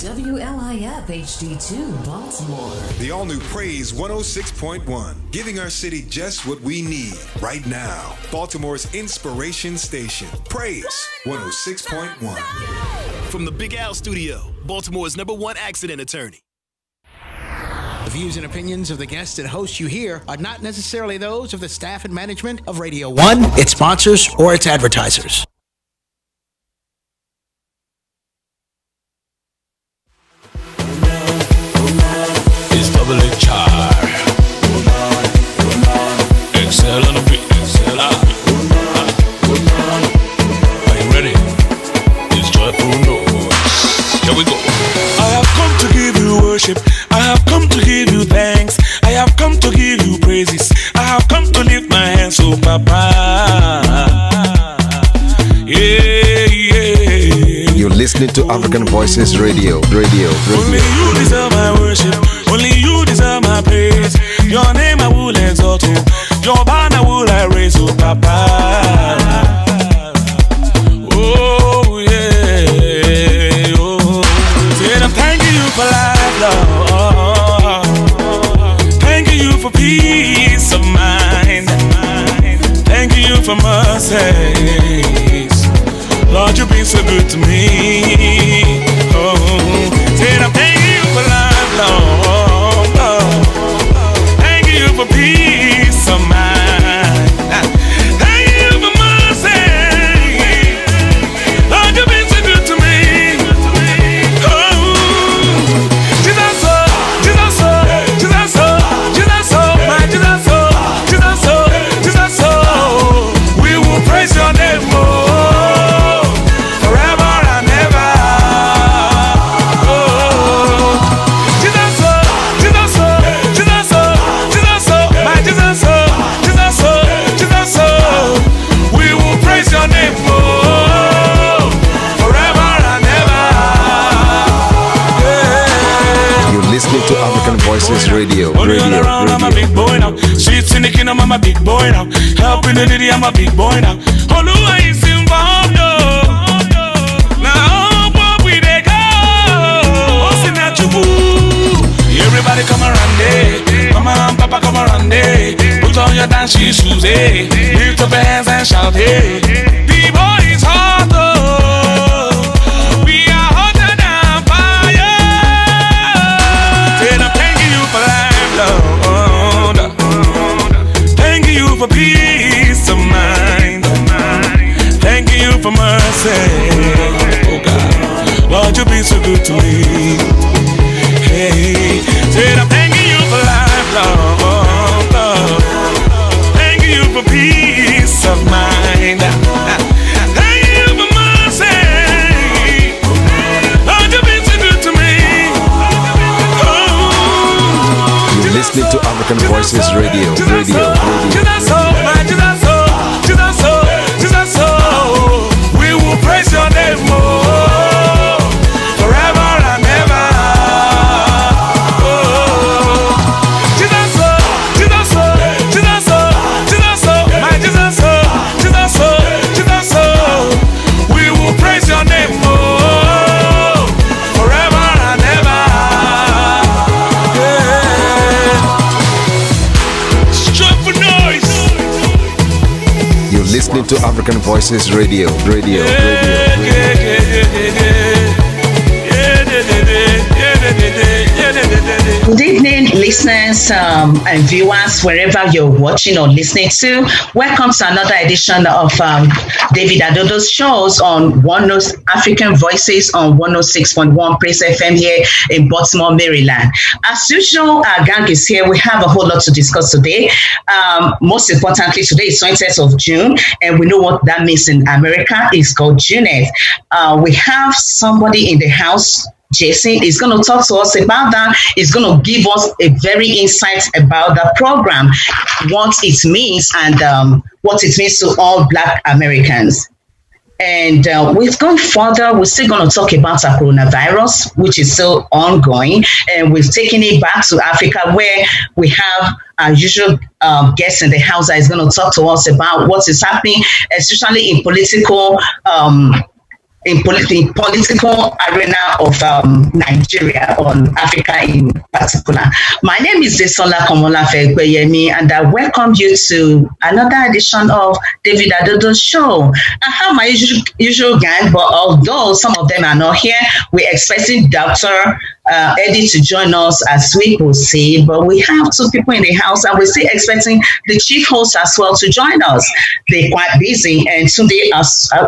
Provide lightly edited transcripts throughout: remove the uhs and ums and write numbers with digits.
WLIF HD2 Baltimore. The all-new Praise 106.1, giving our city just what we need right now. Baltimore's inspiration station, Praise 106.1. From the Big Al Studio, Baltimore's #1 accident attorney. The views and opinions of the guests and hosts you hear are not necessarily those of the staff and management of Radio 1, its sponsors, or its advertisers. It's double HR. Excel on the beat, excel on the beat. Are you ready? It's joyful noise. Here we go. I have come to give you worship. I have come to give you thanks. I have come to give you praises. I have come to lift my hands, oh Papa. Yeah, yeah. You're listening to African Voices Radio. Only you deserve my worship. Only you deserve my praise. Your name I will exalt, oh. Your banner will I raise, oh Papa. Oh yeah, oh. Said I'm thanking you for life, Lord. Thanking you for peace of mind. Thanking you for mercies. Lord, you've been so good to me. Oh, said I'm thanking you for life, Lord. Thanking you for peace of mind. Thanking you for mercy. Lord, you've been so good to me. Oh, Jesus, oh, Jesus, oh, Jesus, oh, Jesus, oh, my Jesus, oh, Jesus, oh, Jesus, oh. We will praise your name, oh. To African Voices Radio. I'm a big boy now. Streets in the kingdom, I'm a big boy now. Helping the lady, I'm a big boy now. Oluwa is involved, no. Now, what we they go? Everybody come around, eh? Mama and Papa come around, eh? Put on your dancing shoes, eh? Lift up your hands and shout, eh? The boy is hot, oh. We are hotter than fire. Said I'm thanking you for life, Lord. Thanking you for peace of mind. Thanking you for mercy. Oh God, Lord, you've been so good to me. Hey, said I'm thanking you for life, Lord. Thanking you for peace of mind. Thanking you for mercy. Lord, you've been so good to me. You're listening to African Voices Radio. We will praise your name, oh, forever and ever. Oh, Jesus, oh, Jesus, oh, Jesus, oh, Jesus, oh, my Jesus, oh, Jesus, oh, Jesus, oh. We will praise your name, oh, forever and ever. You're listening to African Voices Radio. Good evening, listeners and viewers, wherever you're watching or listening to. Welcome to another edition of David Adodo Shows on African Voices on 106.1 Praise FM here in Baltimore, Maryland. As usual, our gang is here. We have a whole lot to discuss today. Most importantly, today is 20th of June, and we know what that means in America. It's called Juneteenth. We have somebody in the house. Jason is going to talk to us about that. He's going to give us a very insight about the program, what it means, and what it means to all Black Americans. And we've gone further. We're still going to talk about our coronavirus, which is still ongoing. And we've taken it back to Africa, where we have our usual guest in the house that is going to talk to us about what is happening, especially in political the political arena of Nigeria, or Africa in particular. My name is Desola Komolafe-Egbeyemi, and I welcome you to another edition of David Adodo Show. I have my usual gang, but although some of them are not here, we're expecting Dr. Eddie to join us as we will see, but we have two people in the house, and we're still expecting the chief host as well to join us. They're quite busy, and Tunde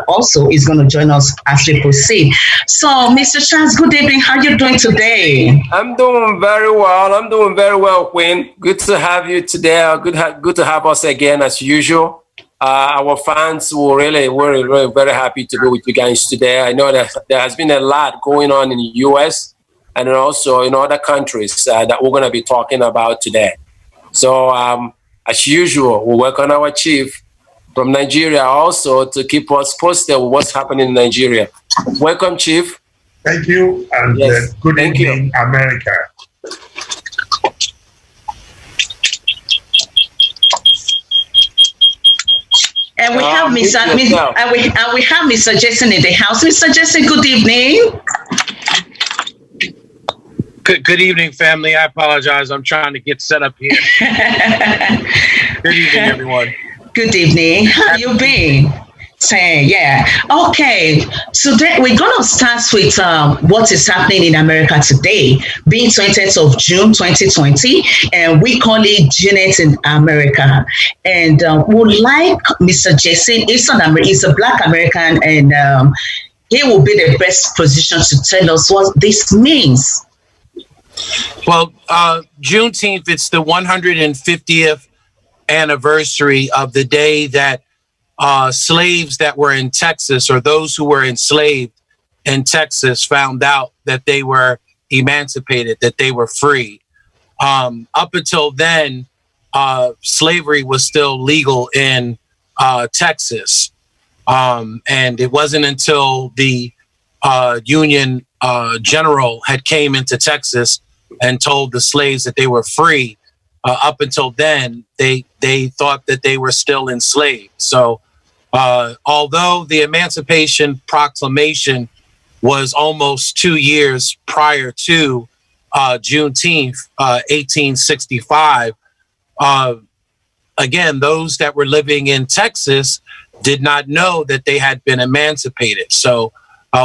also is going to join us as we proceed. So, Mr. Charles, good evening. How are you doing today? I'm doing very well. Queen. Good to have you today. Good to have us again as usual. Our fans were really very happy to be with you guys today. I know that there has been a lot going on in the US and also in other countries that we're going to be talking about today. So, as usual, we welcome our chief from Nigeria also to keep us posted with what's happening in Nigeria. Welcome, Chief. Thank you, and good evening, America. And we have Mr. Jason in the house. Mr. Jason, good evening. Good evening, family. I apologize. I'm trying to get set up here. Good evening, everyone. Good evening. How you been? Okay. So we're going to start with what is happening in America today, being 20th of June, 2020, and we call it Janet in America. And would like Mr. Jason, he's a Black American, and he will be the best position to tell us what this means. Well, Juneteenth, it's the 150th anniversary of the day that slaves that were in Texas, or those who were enslaved in Texas, found out that they were emancipated, that they were free. Up until then, slavery was still legal in Texas. And it wasn't until the Union general had came into Texas and told the slaves that they were free. Up until then, they thought that they were still enslaved. So although the Emancipation Proclamation was almost 2 years prior to Juneteenth, 1865, again, those that were living in Texas did not know that they had been emancipated. So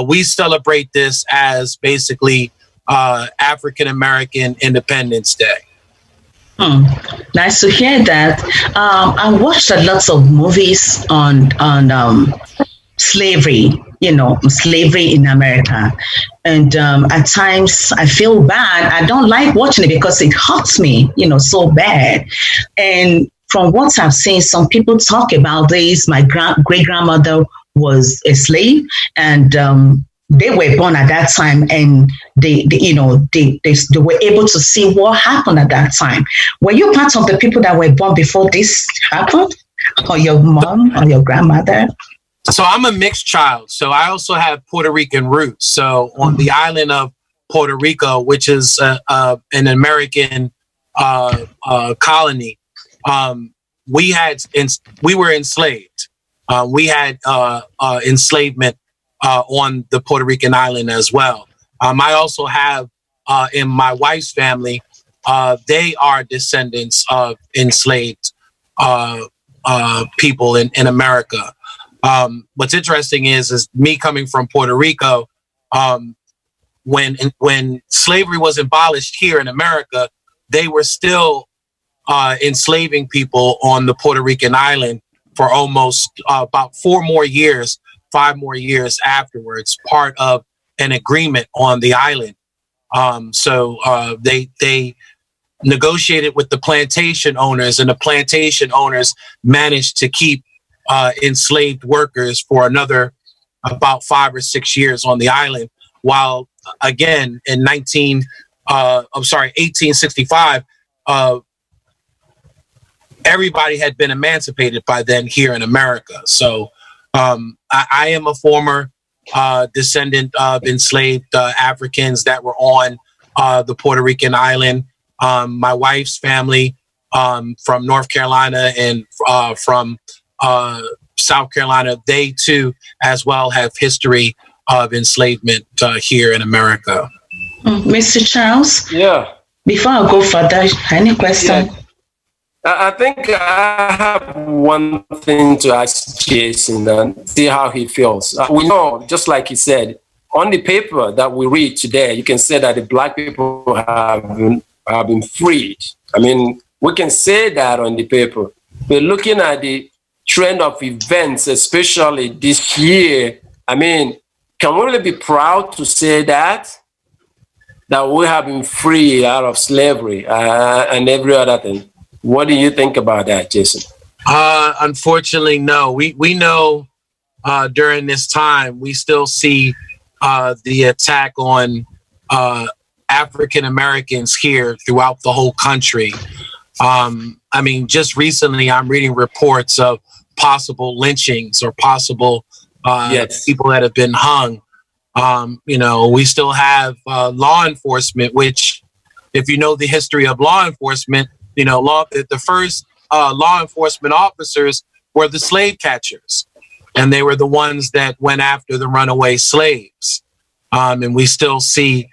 we celebrate this as basically African American Independence Day. Nice to hear that. I watched a lot of movies on slavery, slavery in America. And at times I feel bad. I don't like watching it because it hurts me, so bad. And from what I've seen, some people talk about this. My great-grandmother was a slave, and they were born at that time, and they were able to see what happened at that time. Were you part of the people that were born before this happened, or your mom or your grandmother? So I'm a mixed child. So I also have Puerto Rican roots. So on the island of Puerto Rico, which is an American colony, we were enslaved. We had enslavement on the Puerto Rican island as well. I also have in my wife's family, they are descendants of enslaved people in America. What's interesting is me coming from Puerto Rico. When slavery was abolished here in America, they were still enslaving people on the Puerto Rican island for almost about 5 more years afterwards, part of an agreement on the island. So they negotiated with the plantation owners, and the plantation owners managed to keep enslaved workers for another about 5 or 6 years on the island. While again in 1865, everybody had been emancipated by then here in America. So I am a former descendant of enslaved Africans that were on the Puerto Rican island. My wife's family from North Carolina and from South Carolina, they too as well have history of enslavement here in America. Mr. Charles? Yeah. Before I go further, any question? Yeah. I think I have one thing to ask Jason and see how he feels. We know, just like he said, on the paper that we read today, you can say that the Black people have been freed. I mean, we can say that on the paper. But looking at the trend of events, especially this year, I mean, can we really be proud to say that we have been free out of slavery and every other thing? What do you think about that, Jason? Unfortunately, no. We know during this time, we still see the attack on African Americans here throughout the whole country. I mean, just recently, I'm reading reports of possible lynchings or possible people that have been hung. We still have law enforcement, which, if you know the history of law enforcement, the first law enforcement officers were the slave catchers, and they were the ones that went after the runaway slaves. And we still see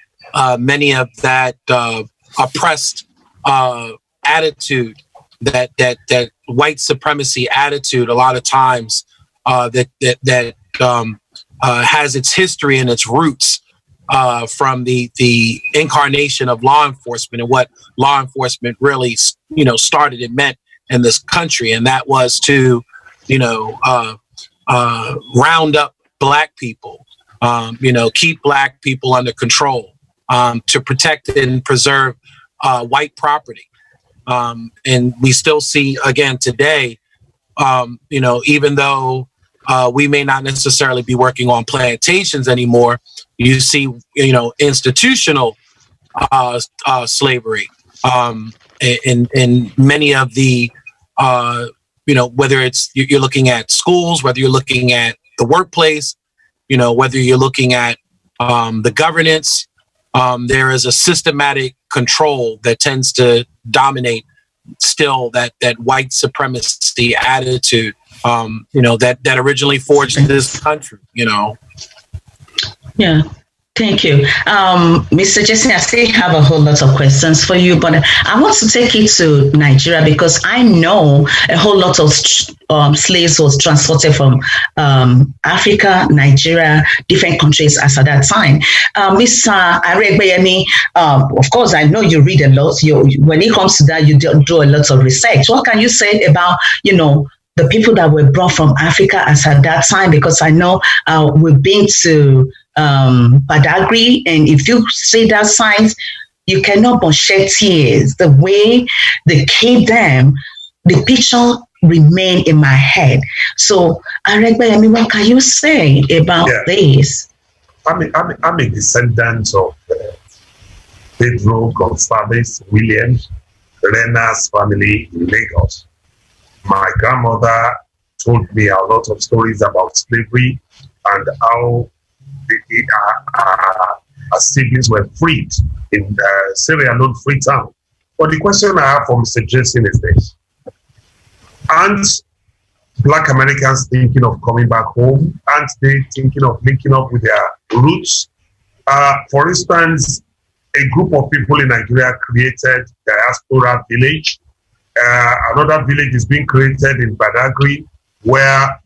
many of that oppressed attitude, that white supremacy attitude. A lot of times that has its history and its roots from the incarnation of law enforcement and what law enforcement really, started and meant in this country. And that was to, round up Black people, keep Black people under control, to protect and preserve white property. And we still see, again, today, even though we may not necessarily be working on plantations anymore, you see, institutional slavery in many of the, whether it's you're looking at schools, whether you're looking at the workplace, whether you're looking at the governance, there is a systematic control that tends to dominate still that white supremacy attitude, that originally forged this country, Yeah. Thank you. Mr. Jason, I still have a whole lot of questions for you, but I want to take it to Nigeria because I know a whole lot of slaves was transported from Africa, Nigeria, different countries as at that time. Mr. Egbeyemi, of course, I know you read a lot. When it comes to that, you do a lot of research. What can you say about, the people that were brought from Africa as at that time? Because I know we've been to Badagry, and if you see that site, you cannot but shed tears. The way they came them, the picture remained in my head. So, Egbeyemi, what can you say about this? I'm a descendant of Pedro Gonzalez Williams, Rena's family in Lagos. My grandmother told me a lot of stories about slavery and how our siblings were freed in Sierra Leone, Freetown. But the question I have for Mr. Jason is this: aren't Black Americans thinking of coming back home? Aren't they thinking of linking up with their roots? For instance, a group of people in Nigeria created Diaspora Village. Another village is being created in Badagry, where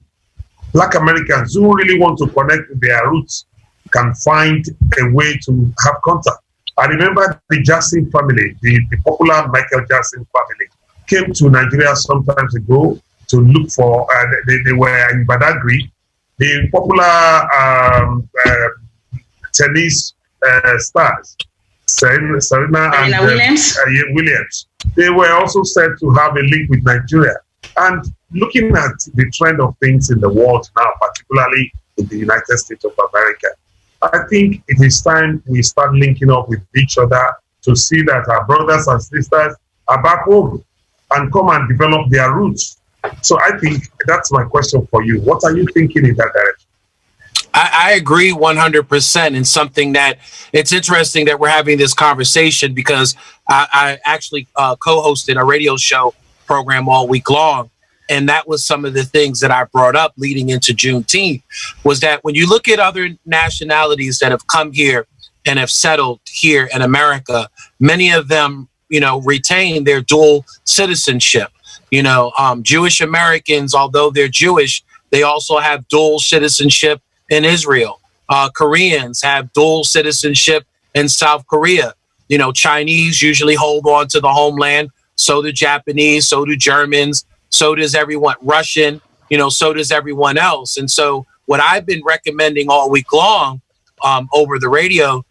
Black Americans who really want to connect with their roots can find a way to have contact. I remember the Jackson family, the popular Michael Jackson family, came to Nigeria some time ago to look for, they were in Badagry. The popular tennis stars, Serena and Williams, they were also said to have a link with Nigeria. And looking at the trend of things in the world now, particularly in the United States of America, I think it is time we start linking up with each other to see that our brothers and sisters are back home and come and develop their roots. So I think that's my question for you. What are you thinking in that direction? I agree 100%, and something that it's interesting that we're having this conversation because I actually co-hosted a radio show program all week long. and that was some of the things that I brought up leading into Juneteenth, was that when you look at other nationalities that have come here and have settled here in America, many of them, retain their dual citizenship. Jewish Americans, although they're Jewish, they also have dual citizenship in Israel. Koreans have dual citizenship in South Korea. Chinese usually hold on to the homeland. So do Japanese, so do Germans, so does everyone, Russian, so does everyone else. And so what I've been recommending all week long over the radio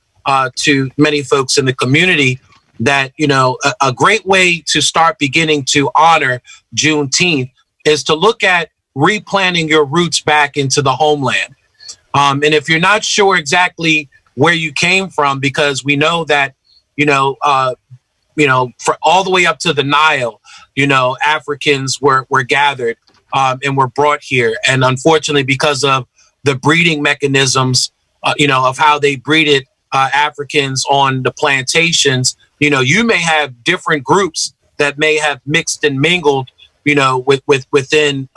to many folks in the community, that, a great way to start beginning to honor Juneteenth is to look at replanting your roots back into the homeland. And if you're not sure exactly where you came from, because we know that, for all the way up to the Nile, Africans were gathered and were brought here. And unfortunately, because of the breeding mechanisms, of how they breeded Africans on the plantations, you may have different groups that may have mixed and mingled, within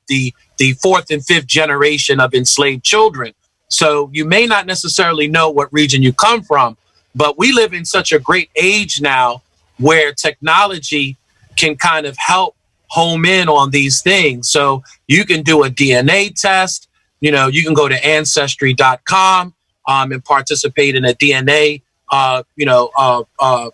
the fourth and fifth generation of enslaved children. So you may not necessarily know what region you come from, but we live in such a great age now where technology can kind of help home in on these things. So you can do a DNA test, you can go to ancestry.com and participate in a DNA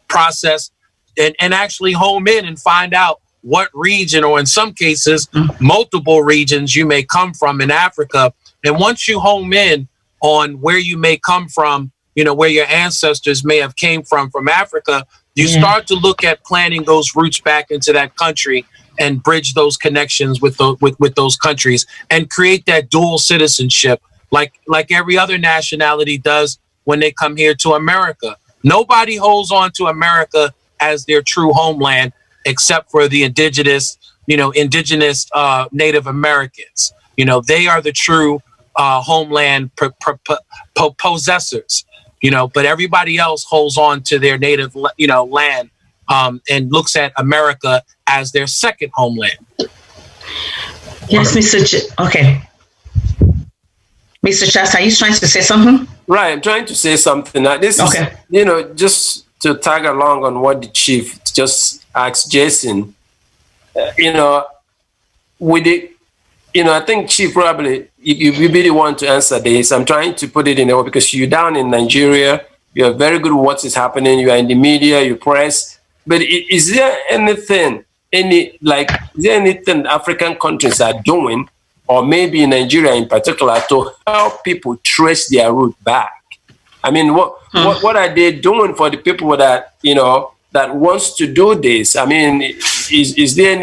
process and actually home in and find out what region, or in some cases, multiple regions you may come from in Africa. And once you home in on where you may come from, where your ancestors may have came from Africa, you start to look at planting those roots back into that country and bridge those connections with those countries and create that dual citizenship like every other nationality does when they come here to America. Nobody holds on to America as their true homeland except for the indigenous Native Americans. They are the true homeland possessors. But everybody else holds on to their native, land, and looks at America as their second homeland. Yes, okay. Mr. Chas, are you trying to say something? Right, I'm trying to say something. This is, just to tag along on what the chief just asked Jason, with it, I think Chief, probably you really want to answer this. I'm trying to put it in a way because you're down in Nigeria. You're very good at what is happening. You are in the media, you press. But is there anything African countries are doing, or maybe Nigeria in particular, to help people trace their root back? I mean, what are they doing for the people that, that wants to do this? I mean, is there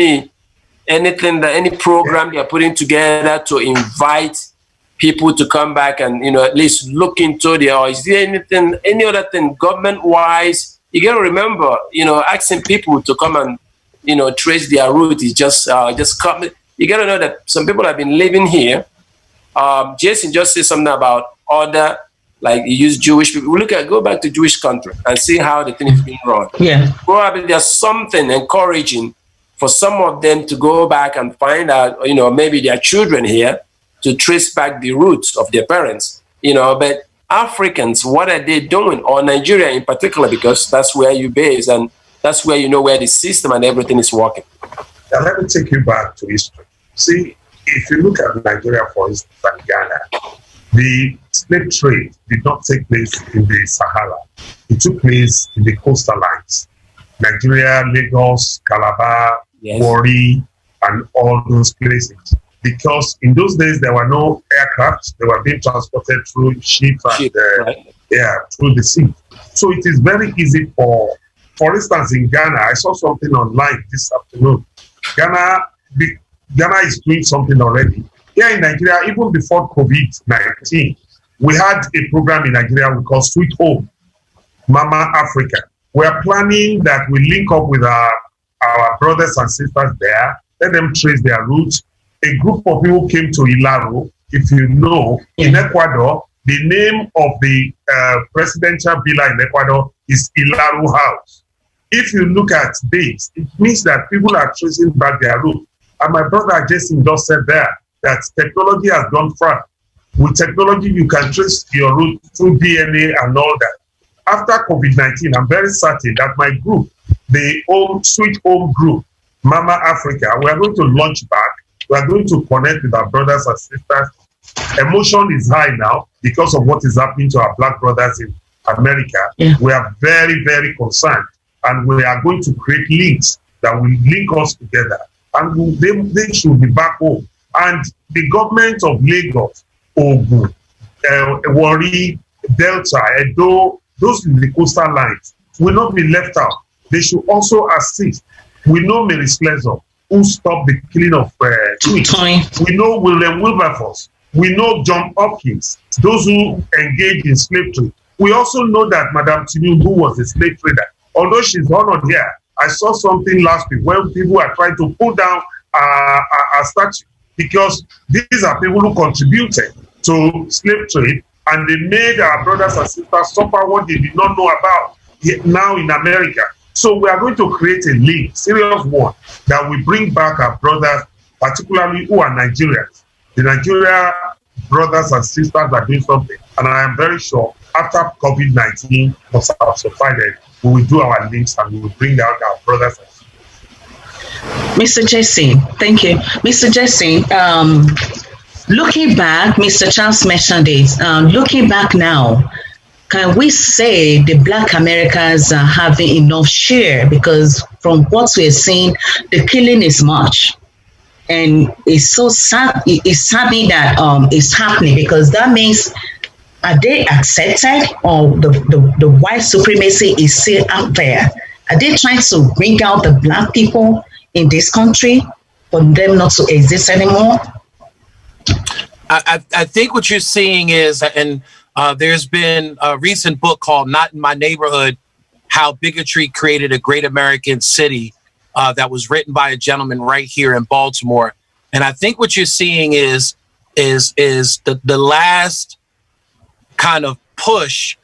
any program they're putting together to invite people to come back and, at least look into or is there any other thing government-wise? You got to remember, asking people to come and, trace their root is just come. You got to know that some people have been living here. Jason just said something about other, like you use Jewish people. Go back to Jewish country and see how the thing is being run. Yeah. Probably there's something encouraging for some of them to go back and find out, maybe their children here to trace back the roots of their parents, but Africans, what are they doing? Or Nigeria in particular, because that's where you're based and that's where where the system and everything is working. Now, let me take you back to history. See, if you look at Nigeria, for instance, and Ghana, the slave trade did not take place in the Sahara. It took place in the coastal lines. Nigeria, Lagos, Calabar, Warri, and all those places. Because in those days, there were no aircraft. They were being transported through ships and through the sea. So it is very easy for instance, in Ghana, I saw something online this afternoon. Ghana is doing something already. Here in Nigeria, even before COVID-19, we had a program in Nigeria we call Sweet Home, Mama Africa. We are planning that we link up with our brothers and sisters there, let them trace their roots. A group of people came to Ilaro. If you know, in Ecuador, the name of the presidential villa in Ecuador is Ilaro House. If you look at this, it means that people are tracing back their roots. And my brother Jason just said there that technology has gone far. With technology, you can trace your root through DNA and all that. After COVID-19, I'm very certain that my group, the Sweet Home Group, Mama Africa, we are going to launch back. We are going to connect with our brothers and sisters. Emotion is high now because of what is happening to our black brothers in America. Yeah. We are very, very concerned. And we are going to create links that will link us together. And they should be back home. And the government of Lagos, Ogun, Warri, Delta, Edo, those in the coastal lines will not be left out. They should also assist. We know Mary Slessor, who stopped the killing of twins. We know William Wilberforce. We know John Hopkins, those who engaged in slave trade. We also know that Madame Tinubu was a slave trader. Although she's honored here, I saw something last week when people are trying to pull down a statue because these are people who contributed to slave trade and they made our brothers and sisters suffer what they did not know about now in America. So we are going to create a link, serious one, that will bring back our brothers, particularly who are Nigerians. The Nigeria brothers and sisters are doing something. And I am very sure after COVID-19 was subsided, we will do our links and we will bring out our brothers and sisters. Mr. Jesse, thank you. Mr. Jesse, looking back, Mr. Charles mentioned it, looking back now, can we say the Black Americans are having enough share? Because from what we're seeing, the killing is much. And it's so sad, it's saddening that it's happening because that means, are they accepted or the white supremacy is still out there? Are they trying to bring out the Black people in this country for them not to exist anymore? I think what you're seeing is, and there's been a recent book called Not in My Neighborhood, How Bigotry Created a Great American City, that was written by a gentleman right here in Baltimore. And I think what you're seeing is the last kind of push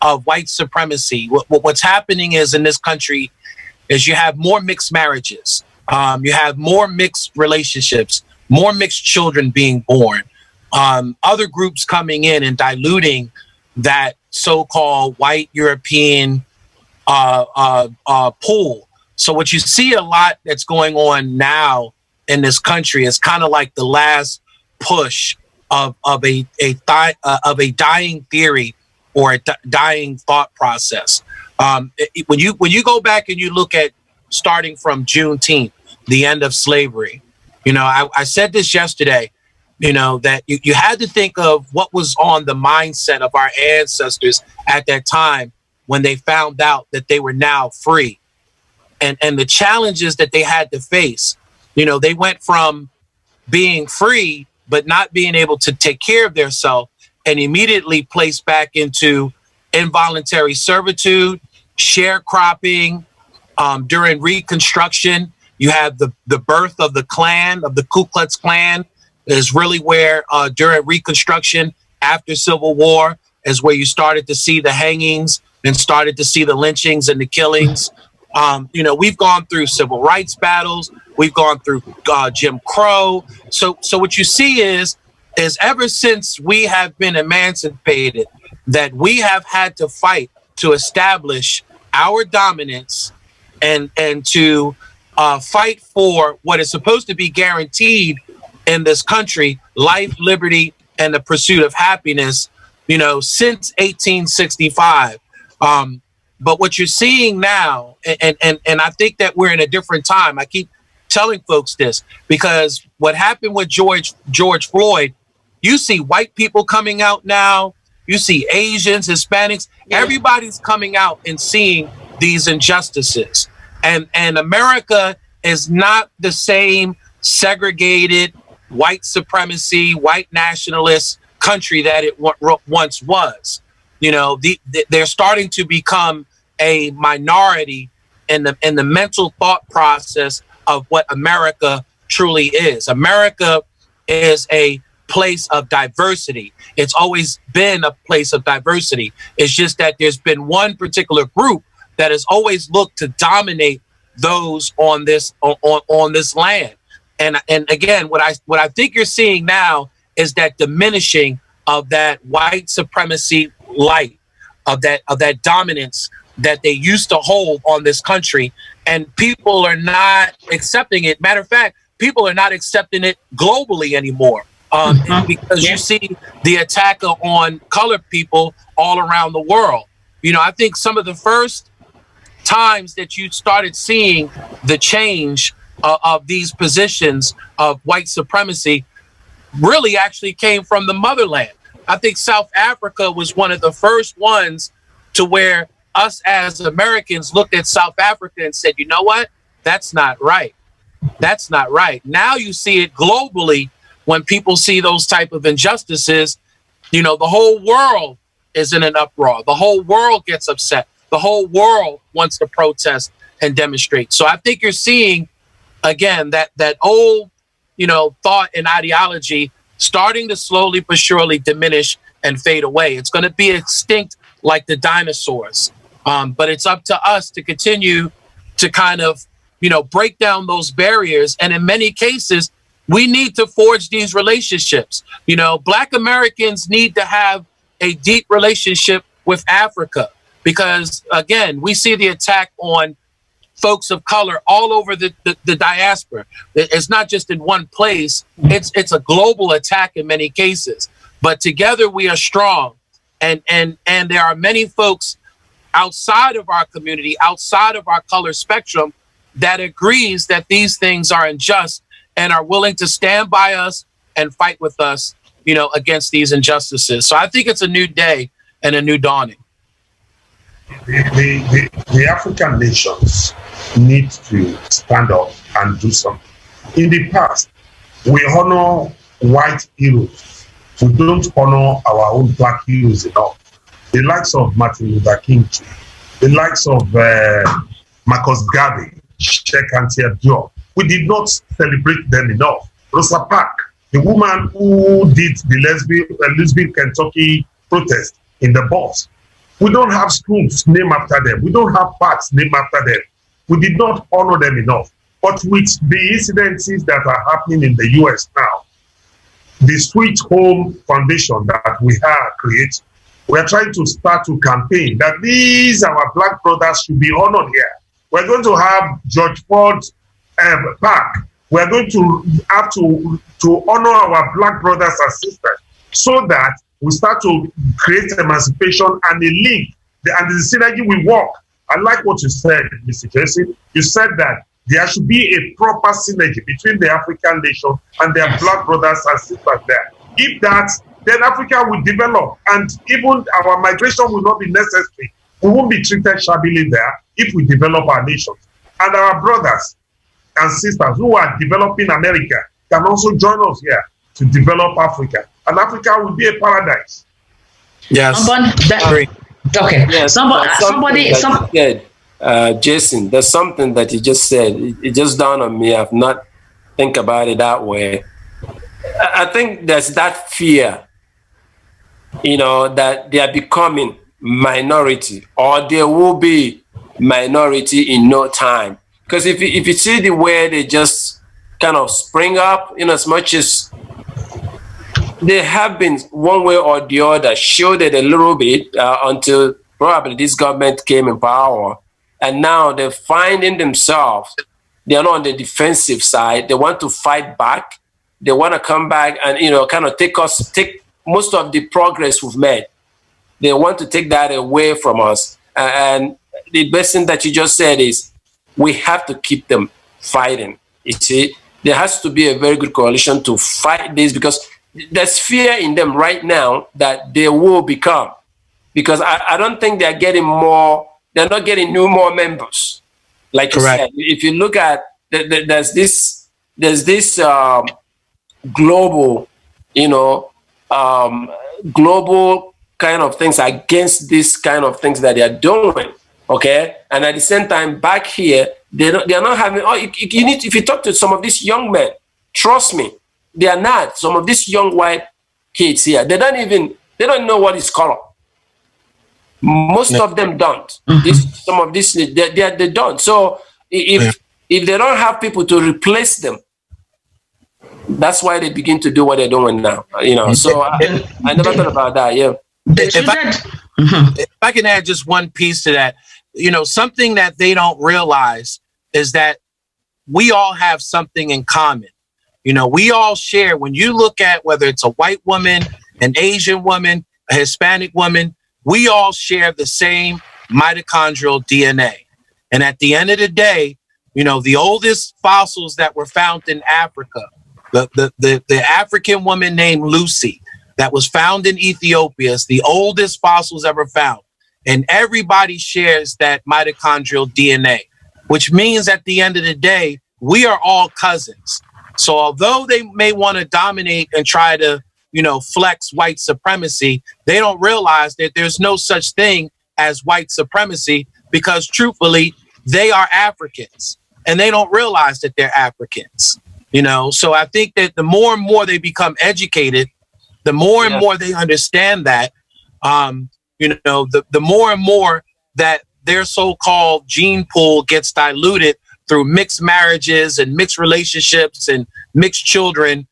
of white supremacy. What's happening is in this country is you have more mixed marriages. You have more mixed relationships, more mixed children being born. Other groups coming in and diluting that so-called white European pool. So what you see a lot that's going on now in this country is kind of like the last push of a dying theory or a dying thought process. When you go back and you look at starting from Juneteenth, the end of slavery, I said this yesterday. That you had to think of what was on the mindset of our ancestors at that time when they found out that they were now free and the challenges that they had to face. They went from being free, but not being able to take care of themselves and immediately placed back into involuntary servitude, sharecropping. During Reconstruction, you have the birth of the Klan, of the Ku Klux Klan. Is really where during Reconstruction, after Civil War, is where you started to see the hangings and started to see the lynchings and the killings. We've gone through civil rights battles. We've gone through Jim Crow. So what you see is ever since we have been emancipated, that we have had to fight to establish our dominance and to fight for what is supposed to be guaranteed in this country, life, liberty, and the pursuit of happiness, since 1865. But what you're seeing now, and I think that we're in a different time. I keep telling folks this because what happened with George Floyd, you see white people coming out now, you see Asians, Hispanics, everybody's coming out and seeing these injustices. And America is not the same segregated, white supremacy, white nationalist country that it once was. They're starting to become a minority in the mental thought process of what America truly is. America is a place of diversity. It's always been a place of diversity. It's just that there's been one particular group that has always looked to dominate those on this land. And again, what I think you're seeing now is that diminishing of that white supremacy light, of that dominance that they used to hold on this country, and people are not accepting it. Matter of fact, people are not accepting it globally anymore, because you see the attack on colored people all around the world. You know, I think some of the first times that you started seeing the change of these positions of white supremacy really actually came from the motherland. I think South Africa was one of the first ones to where us as Americans looked at South Africa and said, you know what? That's not right. That's not right. Now you see it globally when people see those type of injustices. You know, the whole world is in an uproar. The whole world gets upset. The whole world wants to protest and demonstrate. So I think you're seeing, again, that old, you know, thought and ideology starting to slowly but surely diminish and fade away. It's going to be extinct like the dinosaurs. But it's up to us to continue to kind of, you know, break down those barriers. And in many cases, we need to forge these relationships. You know, Black Americans need to have a deep relationship with Africa because, again, we see the attack on folks of color all over the diaspora. It's not just in one place. It's a global attack in many cases. But together we are strong. And there are many folks outside of our community, outside of our color spectrum, that agrees that these things are unjust and are willing to stand by us and fight with us, you know, against these injustices. So I think it's a new day and a new dawning. The African nations need to stand up and do something. In the past, we honor white heroes. We don't honor our own Black heroes enough. The likes of Martin Luther King, the likes of Marcus Garvey, Sheikh Anta Diop. We did not celebrate them enough. Rosa Parks, the woman who did the lesbian Kentucky protest in the bus. We don't have schools named after them. We don't have parks named after them. We did not honor them enough. But with the incidences that are happening in the US now, the Sweet Home Foundation that we have created, we are trying to start to campaign that these our Black brothers should be honored here. We're going to have George Ford Park. We're going to have to honor our Black brothers and sisters so that we start to create emancipation and a link and the synergy will work. I like what you said, Mr. Jesse. You said that there should be a proper synergy between the African nation and their Black brothers and sisters there. If that, then Africa will develop and even our migration will not be necessary. We won't be treated shabbily there if we develop our nations. And our brothers and sisters who are developing America can also join us here to develop Africa. And Africa will be a paradise. Yes. Okay. Yes, Jason, there's something that you just said. It just dawned on me. I've not think about it that way. I think there's that fear, you know, that they are becoming minority or they will be minority in no time. Because if you see the way they just kind of spring up, in as much as they have been one way or the other shielded a little bit until probably this government came in power. And now they're finding themselves, they're not on the defensive side. They want to fight back. They want to come back and, you know, kind of take most of the progress we've made. They want to take that away from us. And the best thing that you just said is we have to keep them fighting. You see, there has to be a very good coalition to fight this because there's fear in them right now that they will become. Because I don't think they're getting more, they're not getting more members. Like Correct. You said, if you look at, there's this global, you know, global kind of things against this kind of things that they are doing. Okay. And at the same time, back here, they're not having, you need, if you talk to some of these young men, trust me, they are not. Some of these young white kids here, they don't know what is color. Most of them don't. Some of these, they don't. So if they don't have people to replace them, That's why they begin to do what they're doing now. So I never thought about that. Yeah. If I can add just one piece to that, something that they don't realize is that we all have something in common. We all share, when you look at whether it's a white woman, an Asian woman, a Hispanic woman, we all share the same mitochondrial DNA. And at the end of the day, the oldest fossils that were found in Africa, the African woman named Lucy that was found in Ethiopia is the oldest fossils ever found. And everybody shares that mitochondrial DNA, which means at the end of the day, we are all cousins. So although they may want to dominate and try to, flex white supremacy, they don't realize that there's no such thing as white supremacy, because truthfully, they are Africans and they don't realize that they're Africans. So I think that the more and more they become educated, the more and more they understand that, the more and more that their so-called gene pool gets diluted through mixed marriages and mixed relationships and mixed children,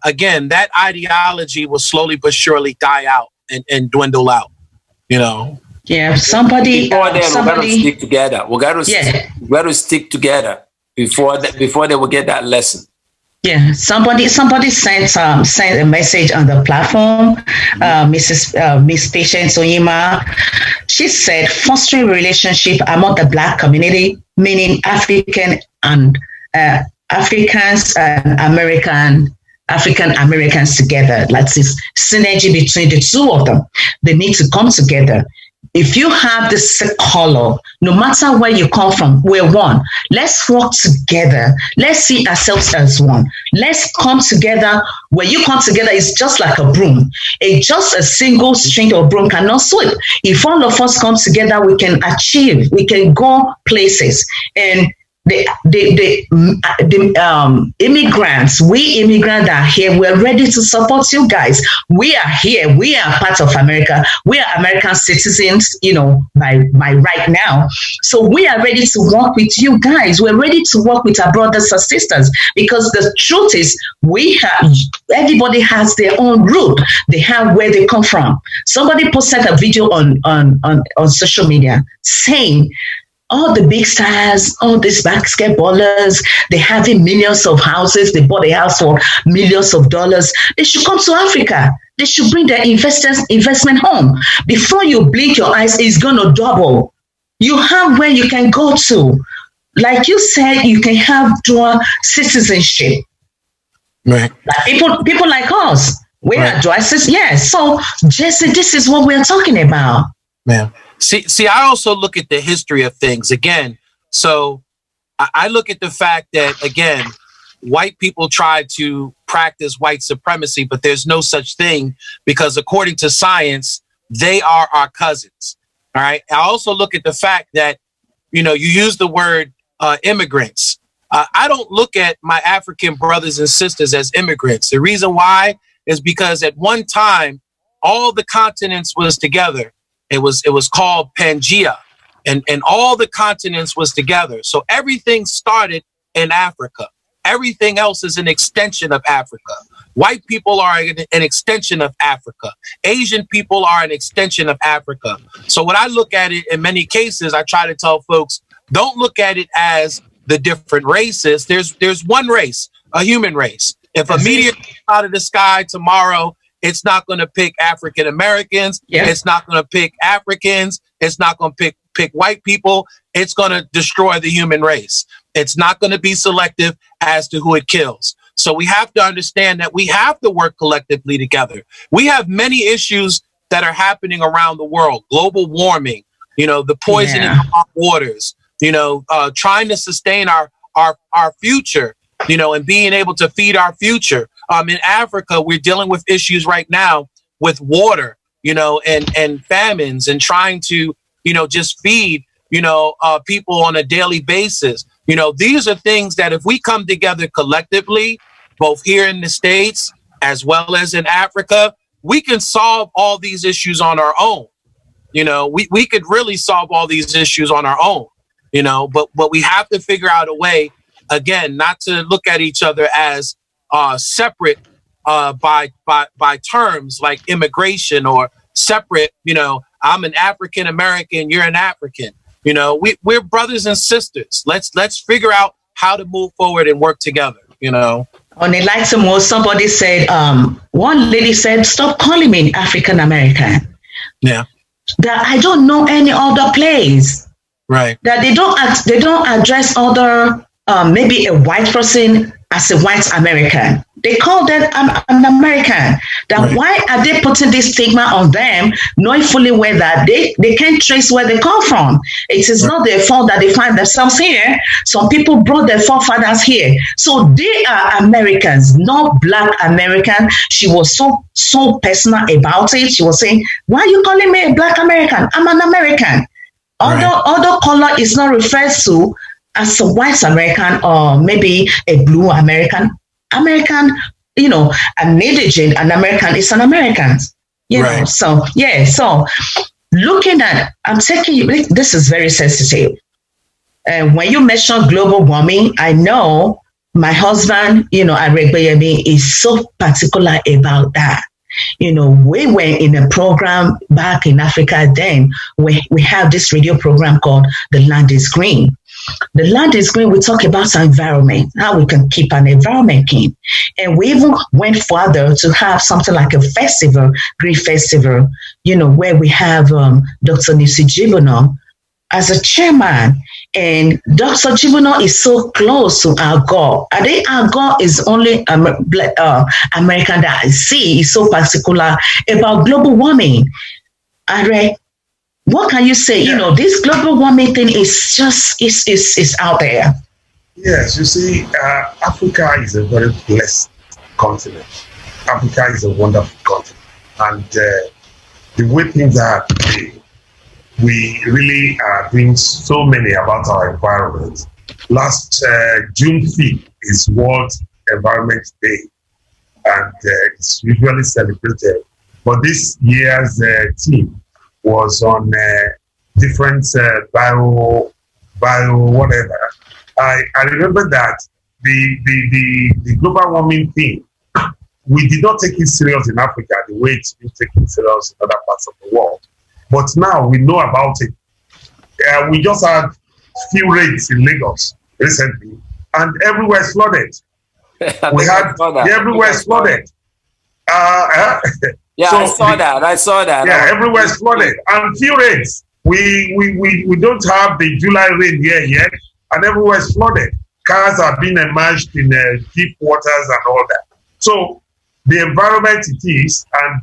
again, that ideology will slowly but surely die out and dwindle out, Yeah, somebody. Before then, we got to stick together. We got to stick together before they will get that lesson. Yeah, somebody sent a message on the platform. Miss Patience Oyima, she said, fostering relationship among the Black community, meaning African and Africans and African Americans together. Like this synergy between the two of them. They need to come together. If you have the same color, no matter where you come from, we're one. Let's work together. Let's see ourselves as one. Let's come together. Where you come together is just like a broom. Just a single string of broom cannot sweep. If all of us come together, we can achieve. We can go places. And the immigrants, we immigrants are here. We're ready to support you guys. We are here. We are part of America. We are American citizens, by right now. So we are ready to work with you guys. We're ready to work with our brothers and sisters, because the truth is everybody has their own root. They have where they come from. Somebody posted a video on social media saying, all the big stars, all these basketballers, they're having millions of houses. They bought a house for millions of dollars. They should come to Africa. They should bring their investment home. Before you blink your eyes, it's going to double. You have where you can go to. Like you said, you can have dual citizenship. Right. Like people like us, we are dual citizens. Yes. So, Jesse, this is what we're talking about. Yeah. See, I also look at the history of things again. So I look at the fact that, again, white people try to practice white supremacy, but there's no such thing, because according to science, they are our cousins. All right. I also look at the fact that, you use the word immigrants. I don't look at my African brothers and sisters as immigrants. The reason why is because at one time, all the continents was together. It was called Pangea, and all the continents was together. So everything started in Africa. Everything else is an extension of Africa. White people are an extension of Africa. Asian people are an extension of Africa. So when I look at it, in many cases, I try to tell folks, don't look at it as the different races. There's one race, a human race. If a meteor comes out of the sky tomorrow, it's not going to pick African Americans. Yeah. It's not going to pick Africans. It's not going to pick white people. It's going to destroy the human race. It's not going to be selective as to who it kills. So we have to understand that we have to work collectively together. We have many issues that are happening around the world. Global warming, the poisoning of our waters, trying to sustain our future, and being able to feed our future. In Africa, we're dealing with issues right now with water, and famines, and trying to, just feed, people on a daily basis. These are things that if we come together collectively, both here in the States as well as in Africa, we can solve all these issues on our own. We could really solve all these issues on our own, but we have to figure out a way again, not to look at each other as separate by terms like immigration or separate. I'm an African American, you're an African. We're brothers and sisters. Let's figure out how to move forward and work together. On a lighter note, somebody said, one lady said, "Stop calling me African American." Yeah. That I don't know any other place. Right. That they don't address other maybe a white person as a white American. They call them an American. That right. Why are they putting this stigma on them, knowing fully well that they can't trace where they come from? It is not their fault that they find themselves here. Some people brought their forefathers here. So they are Americans, not Black American. She was so personal about it. She was saying, "Why are you calling me a Black American? I'm an American." Other color is not referred to as a white American or maybe a blue American. American, an indigent, an American is an American. Know, so yeah. So looking at, I'm taking you. This is very sensitive. When you mention global warming, I know my husband, Egbeyemi, is so particular about that. We were in a program back in Africa then. We have this radio program called The Land is Green. The Land is Green, we talk about our environment, how we can keep an environment clean. And we even went further to have something like a festival, Green Festival, where we have Dr. Nisi Jibono as a chairman. And Dr. Jibono is so close to Al Gore. I think Al Gore is only American that I see is so particular about global warming. What can you say? Yeah. This global warming thing is just is out there. Yes, you see, Africa is a very blessed continent. Africa is a wonderful continent, and the way things are today, we really are doing so many about our environment. Last June 5th is World Environment Day, and it's usually celebrated. But this year's theme was on different bio whatever. I remember that the global warming thing, we did not take it serious in Africa the way it's been taken serious in other parts of the world. But now we know about it. We just had few raids in Lagos recently, and everywhere is flooded. Everywhere is flooded. Yeah, so I saw that. Yeah, everywhere is flooded. And few rains. We don't have the July rain here yet, and everywhere is flooded. Cars are being immersed in deep waters and all that. So the environment it is, and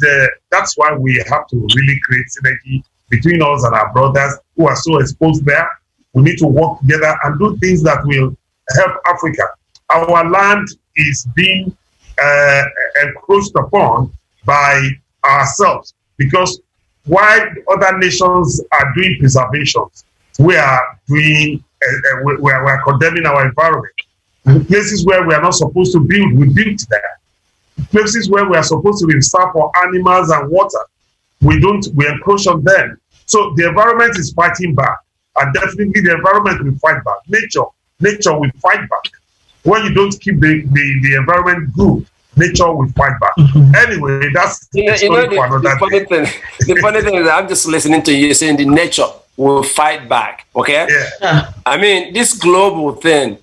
that's why we have to really create synergy between us and our brothers who are so exposed there. We need to work together and do things that will help Africa. Our land is being encroached upon by ourselves, because while other nations are doing preservation, we are doing we are condemning our environment. Places where we are not supposed to build, we build there. Places where we are supposed to reserve for animals and water, we encroach on them. So the environment is fighting back, and definitely the environment will fight back. Nature will fight back. When you don't keep the environment good, nature will fight back. Anyway, that's the funny thing is, I'm just listening to you saying the nature will fight back. Okay. Yeah. I mean, this global thing.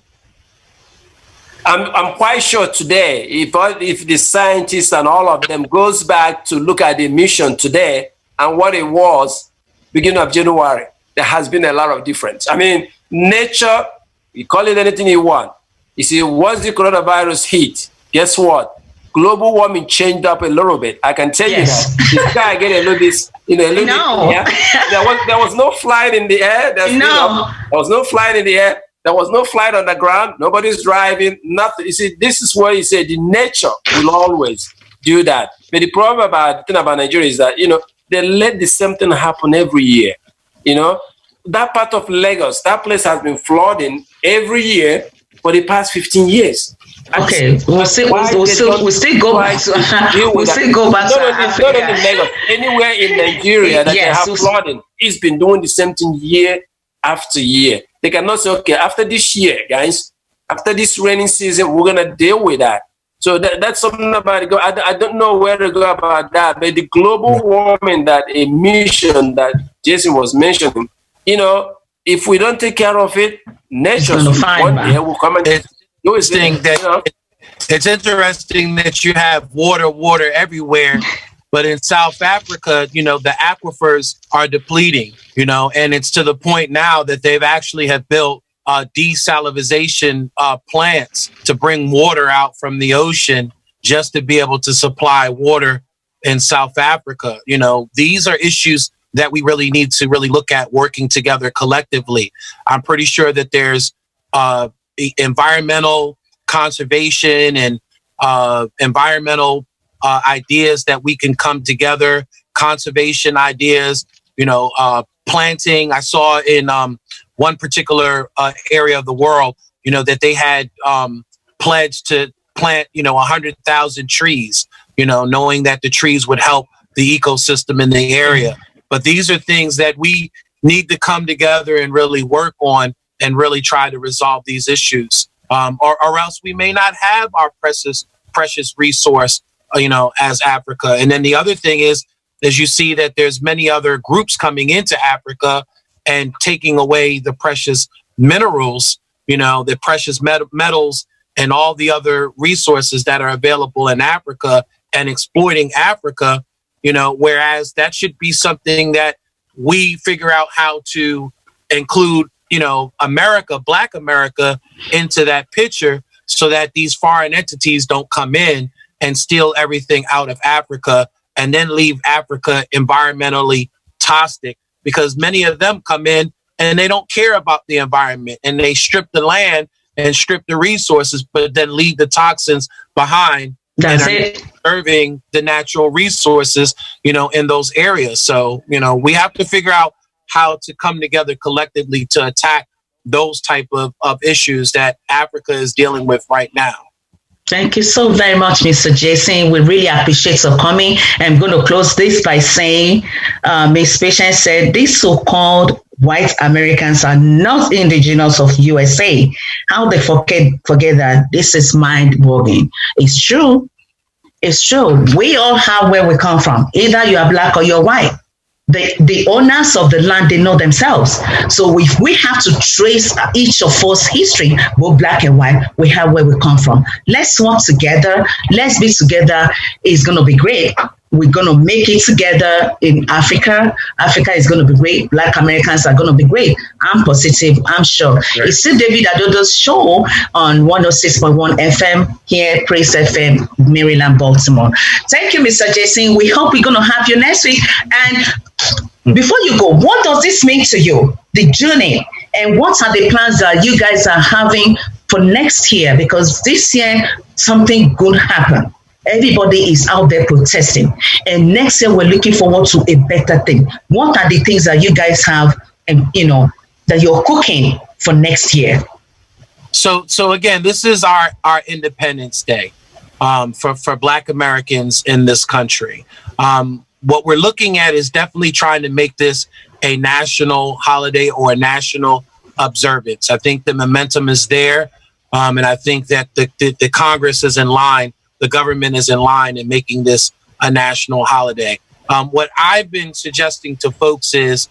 I'm quite sure today, if the scientists and all of them goes back to look at the mission today and what it was beginning of January, there has been a lot of difference. I mean, nature, you call it anything you want. You see, once the coronavirus hit, guess what? Global warming changed up a little bit. I can tell you that. The sky get a little bit, yeah. There was no flight in the air. There was no flight in the air. There was no flight on the ground. Nobody's driving. Nothing. You see, this is where you say the nature will always do that. But the problem about Nigeria is that they let the same thing happen every year. That part of Lagos, that place has been flooding every year for the past 15 years. Okay, we'll still go back to Africa. Not only Lagos, anywhere in Nigeria that they have flooding, it's been doing the same thing year after year. They cannot say, okay, after this year, guys, after this rainy season, we're gonna deal with that. So that's something about it. I don't know where to go about that, but the global warming, that emission that Jason was mentioning, if we don't take care of it, nature one day will come and do its thing. It's interesting that you have water everywhere, but in South Africa, the aquifers are depleting, and it's to the point now that they've actually have built desalination plants to bring water out from the ocean just to be able to supply water in South Africa. These are issues that we really need to really look at working together collectively. I'm pretty sure that there's environmental conservation and environmental ideas that we can come together, conservation ideas, planting. I saw in one particular area of the world, that they had pledged to plant, 100,000 trees, knowing that the trees would help the ecosystem in the area. But these are things that we need to come together and really work on and really try to resolve these issues. Or else we may not have our precious resource, as Africa. And then the other thing is you see that there's many other groups coming into Africa and taking away the precious minerals, the precious metals and all the other resources that are available in Africa and exploiting Africa, whereas that should be something that we figure out how to include, America, Black America into that picture so that these foreign entities don't come in and steal everything out of Africa and then leave Africa environmentally toxic, because many of them come in and they don't care about the environment and they strip the land and strip the resources, but then leave the toxins behind. That's and it. Preserving the natural resources, in those areas. So, we have to figure out how to come together collectively to attack those type of issues that Africa is dealing with right now. Thank you so very much, Mr. Jason. We really appreciate your coming. I'm going to close this by saying, Ms. Patience said, these so-called white Americans are not indigenous of USA. How they forget that? This is mind-boggling. It's true. It's true. We all have where we come from. Either you are Black or you're white. The owners of the land, they know themselves. So if we have to trace each of us history, both Black and white, we have where we come from. Let's work together. Let's be together. It's going to be great. We're going to make it together in Africa. Africa is going to be great. Black Americans are going to be great. I'm positive. I'm sure. Right. It's still David Adodo Show on 106.1 FM here, Praise FM, Maryland, Baltimore. Thank you, Mr. Jason. We hope we're going to have you next week. And before you go, what does this mean to you, the journey? And what are the plans that you guys are having for next year? Because this year, something good happened. Everybody is out there protesting. And next year, we're looking forward to a better thing. What are the things that you guys have, and that you're cooking for next year? So again, this is our Independence Day for Black Americans in this country. What we're looking at is definitely trying to make this a national holiday or a national observance. I think the momentum is there. And I think that the Congress is in line. The government is in line in making this a national holiday. What I've been suggesting to folks is,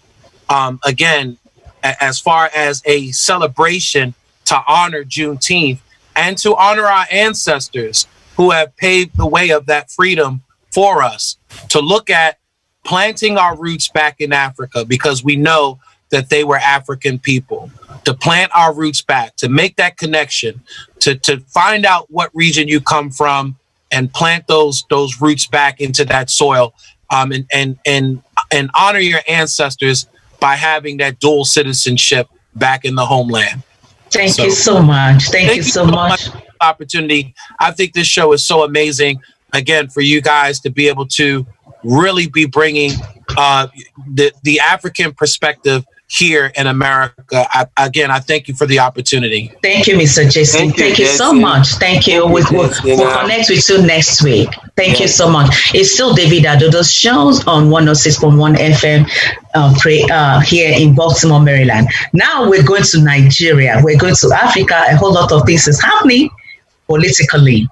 again, as far as a celebration to honor Juneteenth and to honor our ancestors who have paved the way of that freedom for us, to look at planting our roots back in Africa, because we know that they were African people, to plant our roots back, to make that connection, to find out what region you come from and plant those roots back into that soil, and honor your ancestors by having that dual citizenship back in the homeland. Thank you so much. Thank you so much for the opportunity. I think this show is so amazing, again, for you guys to be able to really be bringing the African perspective here in America. I thank you for the opportunity. Thank you, Mr. Jason. Thank you so much. Thank you. We'll connect with you next week. Thank you so much. It's still David Adodo Shows on 106.1 FM here in Baltimore, Maryland. Now we're going to Nigeria. We're going to Africa. A whole lot of things is happening politically.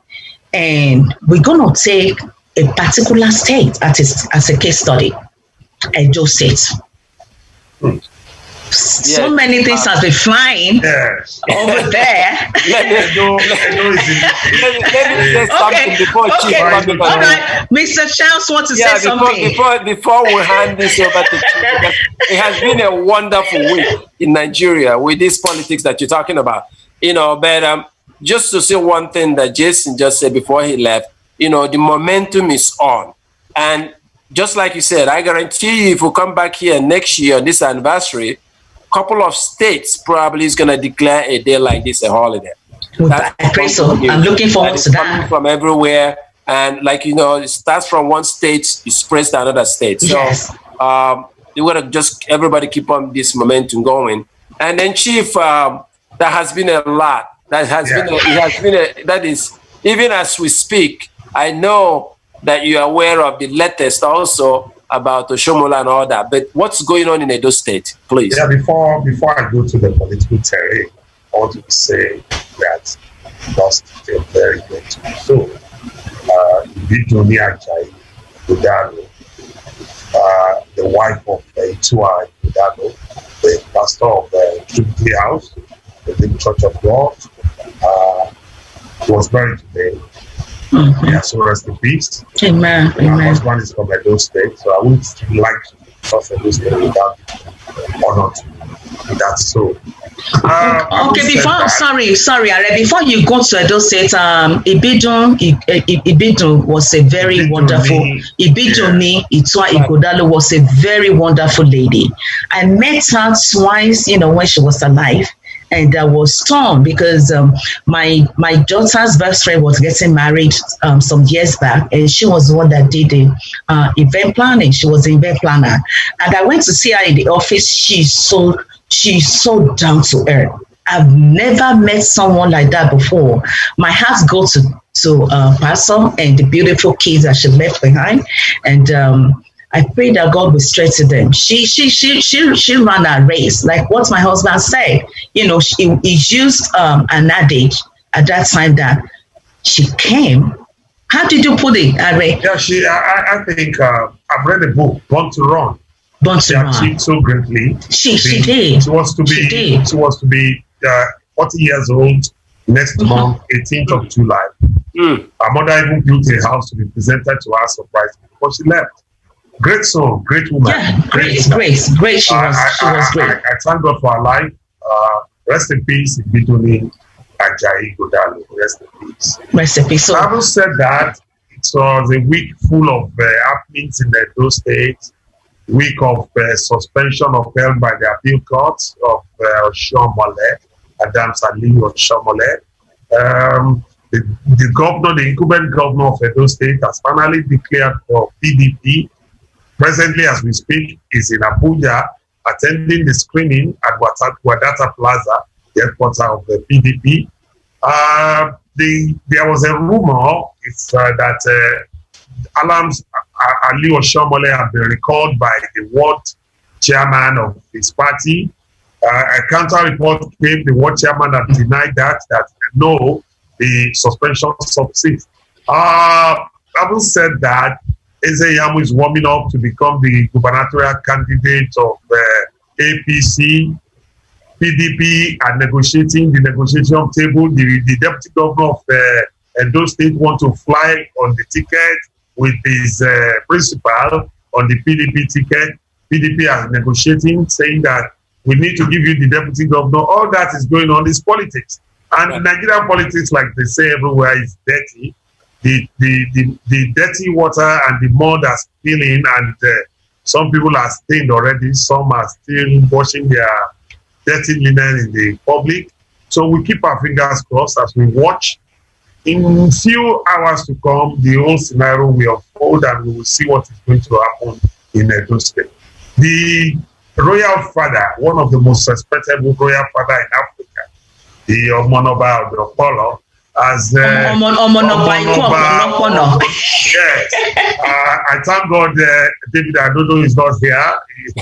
And we're going to take a particular state as a case study, Edo State. So many things have been flying over there. Let me say something before Chief. All right. Mr. Charles wants to say something. Before we hand this over to Chief, it has been a wonderful week in Nigeria with this politics that you're talking about. But just to say one thing that Jason just said before he left, the momentum is on. And just like you said, I guarantee you if we come back here next year on this anniversary, couple of states probably is going to declare a day like this a holiday. I pray so. I'm looking forward to that. Coming from everywhere, and it starts from one state, it spreads to another state. So you want to just everybody keep on this momentum going. And then, Chief, that has been a lot. That is even as we speak. I know that you are aware of the latest also about Oshomola and all that, but what's going on in Edo State, please? Yeah, before I go to the political terrain, I want to say that that's still very good to me. So, Ibidunni Ajayi Godalo, the wife of Itua Godalo, the pastor of the Trinity House, the Living Church of God, was buried today. Yeah, so rest in peace. Amen. My husband is from Edo State, so I would like to trust Edo State without honor to that. So, sorry, Are, before you go to Edo State, Ibidun was a very wonderful. Ibidunni Itua Igodalo was a very wonderful lady. I met her twice, when she was alive. And I was torn because my daughter's best friend was getting married some years back, and she was the one that did the event planning. She was the event planner, and I went to see her in the office. She's so down to earth. I've never met someone like that before. My heart goes to Pastor and the beautiful kids that she left behind, and I pray that God will strengthen them. She ran a race, like what my husband said. He used an adage at that time that she came. How did you put it, Are? Yeah, I think I've read a book, Born to Run. She achieved so greatly. She did. She was to be 40 years old next month, 18th of July. Her mother even built a house to be presented to her surprise before she left. Great soul, great woman. Yeah, great. She was great. I thank God for her life. Rest in peace, Ibidunni Ajayi Godalo. Rest in peace. Rest in peace. So, having said that, it was a week full of happenings in Edo State. Week of suspension upheld by the appeal court of Oshomole, Adams Aliyu Oshomole. The governor, the incumbent governor of Edo State, has finally declared for PDP. Presently, as we speak, is in Abuja attending the screening at Wadata Plaza, the headquarters of the PDP. There was a rumor that Ali Oshomole had been recalled by the ward chairman of his party. A counter report came, the ward chairman had denied that no, the suspension subsists. Having said that, Ezeyamu is warming up to become the gubernatorial candidate of APC. PDP are negotiating the negotiation table. The deputy governor of Edo State wants to fly on the ticket with his principal on the PDP ticket. PDP are negotiating, saying that we need to give you the deputy governor. All that is going on is politics. And Nigerian politics, like they say everywhere, is dirty. The dirty water and the mud are spilling, and some people are stained already. Some are still washing their dirty linen in the public. So we keep our fingers crossed as we watch. In few hours to come, the whole scenario will unfold, and we will see what is going to happen in Edo State. The royal father, one of the most respectable royal father in Africa, the Omonoba of the Apollo, as Omonoba. Yes, I thank God David Adodo is not here. He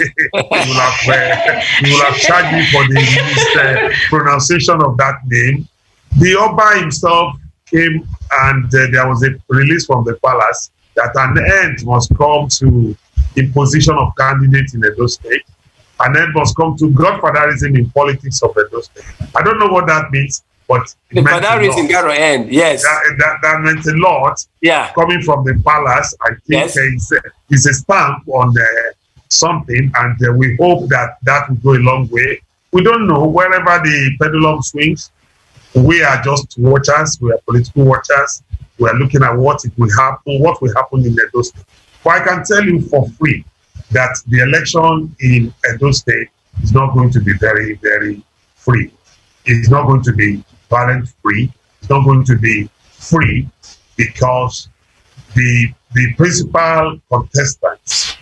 will have charged me for the mispronunciation of that name. The Oba himself came, and there was a release from the palace that an end must come to imposition of candidates in Edo State. An end must come to godfatherism in politics of Edo State. I don't know what that means, but the fatherism got to end. Yes, that meant a lot. Yeah, coming from the palace, I think it's a stamp on something, and we hope that will go a long way. We don't know wherever the pendulum swings. We are just watchers. We are political watchers. We are looking at what will happen in Edo State. But I can tell you for free that the election in Edo State is not going to be very, very free. It's not going to be violent free. It's not going to be free because the principal contestants.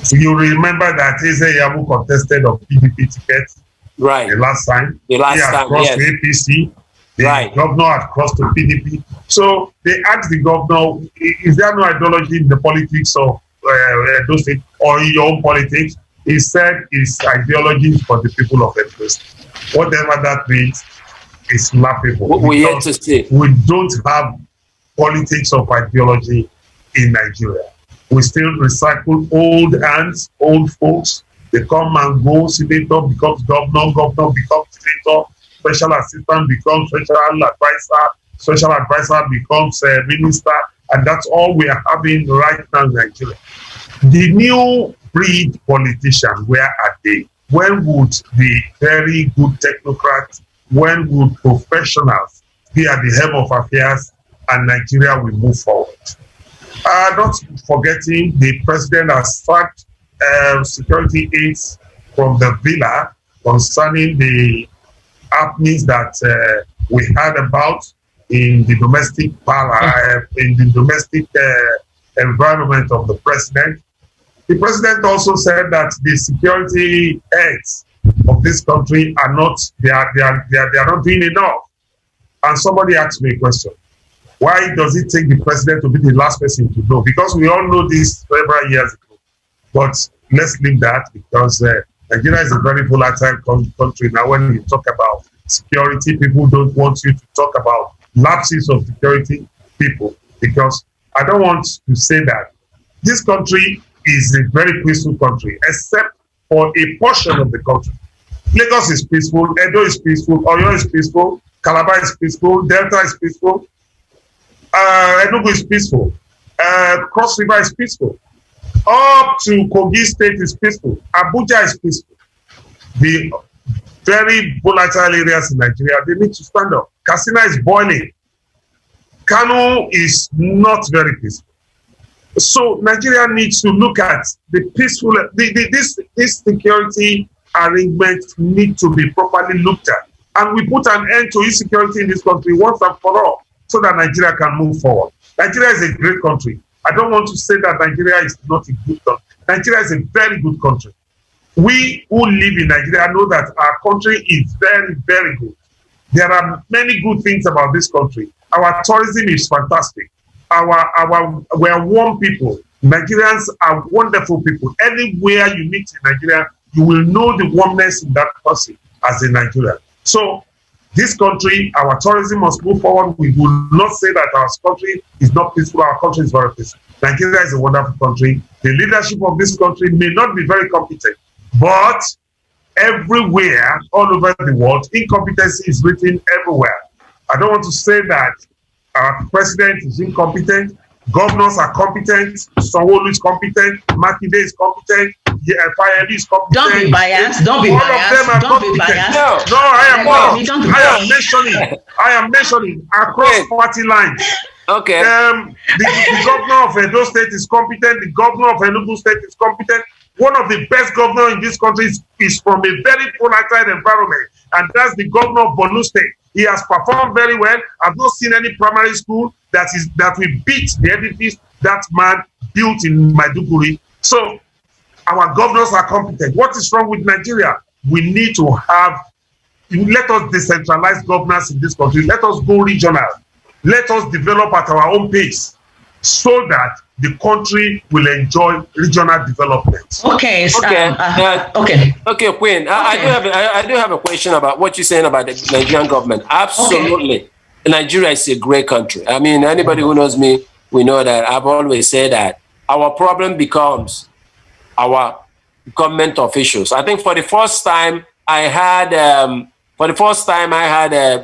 So you remember that Eze Yamu contested on PDP ticket, right? The last time. He had crossed to APC. The governor had crossed to PDP. So they asked the governor, is there no ideology in the politics of Edo State or in your own politics? He said his ideology is for the people of Edo State. Whatever that means is laughable. We have to see. We don't have politics of ideology in Nigeria. We still recycle old hands, old folks. They come and go. Senator becomes governor, governor becomes senator, special assistant becomes special advisor becomes minister, and that's all we are having right now in Nigeria. The new breed politician, where are they? When would the very good technocrats, when would professionals be at the helm of affairs and Nigeria will move forward? Not forgetting, the president has sacked security aides from the villa concerning the happenings that we heard about in the domestic environment of the president. The president also said that the security heads of this country are not doing enough. And somebody asked me a question. Why does it take the president to be the last person to know? Because we all know this several years ago. But let's leave that, because Nigeria is a very volatile country. Now, when you talk about security, people don't want you to talk about lapses of security people, because I don't want to say that this country is a very peaceful country, except for a portion of the country. Lagos is peaceful, Edo is peaceful, Oyo is peaceful, Calabar is peaceful, Delta is peaceful, Enugu is peaceful, Cross River is peaceful, up to Kogi State is peaceful, Abuja is peaceful. The very volatile areas in Nigeria, they need to stand up. Katsina is boiling. Kano is not very peaceful. So Nigeria needs to look at the peaceful, this security arrangement need to be properly looked at. And we put an end to insecurity in this country once and for all, so that Nigeria can move forward. Nigeria is a great country. I don't want to say that Nigeria is not a good country. Nigeria is a very good country. We who live in Nigeria know that our country is very, very good. There are many good things about this country. Our tourism is fantastic. We are warm people. Nigerians are wonderful people. Anywhere you meet in Nigeria, you will know the warmness in that person as a Nigerian. So this country, our tourism must move forward. We will not say that our country is not peaceful. Our country is very peaceful. Nigeria is a wonderful country. The leadership of this country may not be very competent, but everywhere, all over the world, incompetency is written everywhere. I don't want to say that our president is incompetent. Governors are competent. Sanwo-Olu is competent. Makinde is competent. Fayemi is competent. Don't be biased. Don't be all biased. of them are Don't competent. be biased. No, I am mentioning across party lines. Okay. The governor of Edo State is competent. The governor of Enugu State is competent. One of the best governors in this country is from a very volatile environment, and that's the governor of Borno State. He has performed very well. I've not seen any primary school that will beat the edifice that man built in Maiduguri. So Our governors are competent. What is wrong with Nigeria? We need to let us decentralize governance in this country. Let us go regional. Let us develop at our own pace so that the country will enjoy regional development. Okay. Okay, Queen. I do have a question about what you're saying about the Nigerian government. Absolutely. Okay. Nigeria is a great country. I mean, anybody who knows me, we know that I've always said that our problem becomes our government officials. I think for the first time I had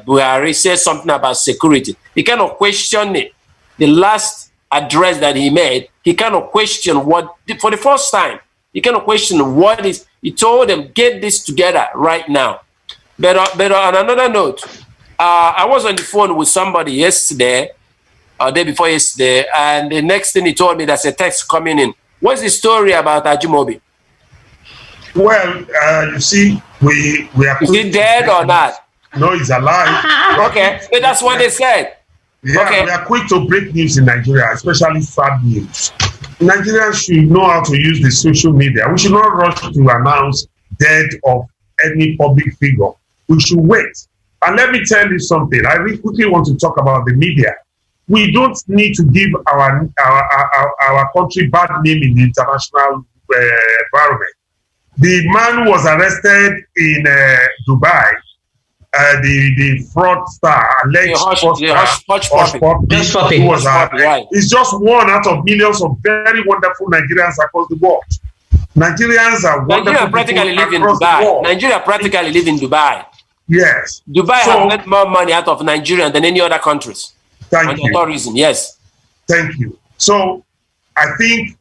Buhari say something about security. He kind of questioned it. The last address that he made, he kind of questioned for the first time, he kind of questioned he told them, get this together right now. But on another note, I was on the phone with somebody yesterday, day before yesterday, and the next thing he told me, there's a text coming in. What's the story about Ajimobi? Well, you see, we are... Is he dead or not? No, he's alive. Okay, so that's what they said. Yeah, okay. We are quick to break news in Nigeria, especially sad news. Nigerians should know how to use the social media. We should not rush to announce death of any public figure. We should wait. And let me tell you something. I really quickly want to talk about the media. We don't need to give our country bad name in the international environment. The man who was arrested in Dubai, the fraudster, alleged fraudster, who was is just one out of millions of very wonderful Nigerians across the world. Nigerians are wonderful. Nigeria practically live in Dubai. Nigeria practically live in Dubai. Yes. Dubai has made more money out of Nigeria than any other countries. Thank you. Tourism, yes. Thank you. So I think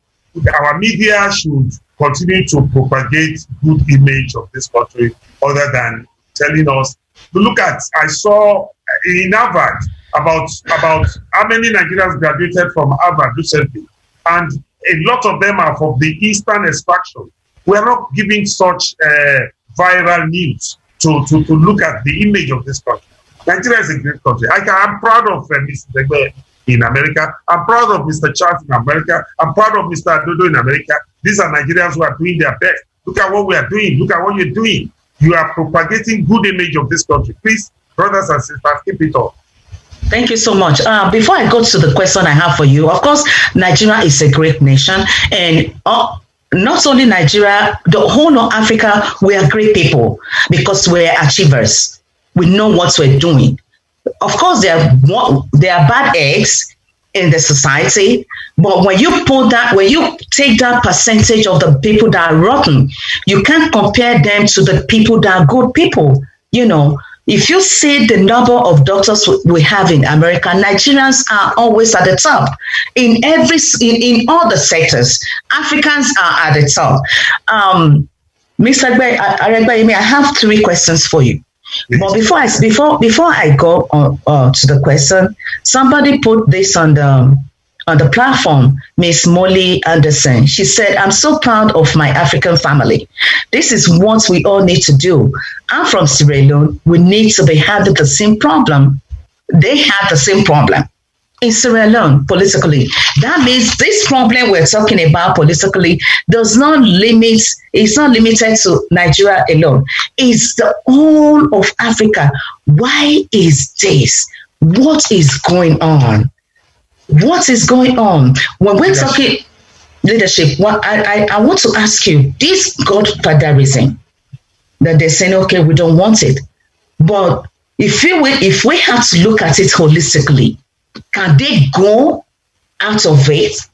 our media should continue to propagate good image of this country other than telling us. Look at, I saw in Harvard about how many Nigerians graduated from Harvard recently, and a lot of them are from the Eastern extraction. We are not giving such viral news to look at the image of this country. Nigeria is a great country. I'm proud of Mr. Egbeyemi in America. I'm proud of Mr. Charles in America. I'm proud of Mr. Adodo in America. These are Nigerians who are doing their best. Look at what we are doing. Look at what you're doing. You are propagating good image of this country. Please, brothers and sisters, keep it up. Thank you so much. Before I go to the question I have for you, of course, Nigeria is a great nation. And not only Nigeria, the whole of Africa, we are great people because we're achievers. We know what we're doing. Of course, there are bad eggs in the society, but when you take that percentage of the people that are rotten, you can't compare them to the people that are good people. You know, if you see the number of doctors we have in America, Nigerians are always at the top in all the sectors. Africans are at the top. Mr. Egbeyemi, I have 3 questions for you. But before I go to the question, somebody put this on the platform, Miss Molly Anderson. She said, I'm so proud of my African family. This is what we all need to do. I'm from Sierra Leone. We need to be having the same problem. They have the same problem in Sierra Leone politically. That means this problem we're talking about politically is not limited to Nigeria alone. It's the whole of Africa. Why is this? What is going on? What is going on? When we're talking leadership, I want to ask you, this godfatherism that they're saying, okay, we don't want it. But if we have to look at it holistically, can they go out of it?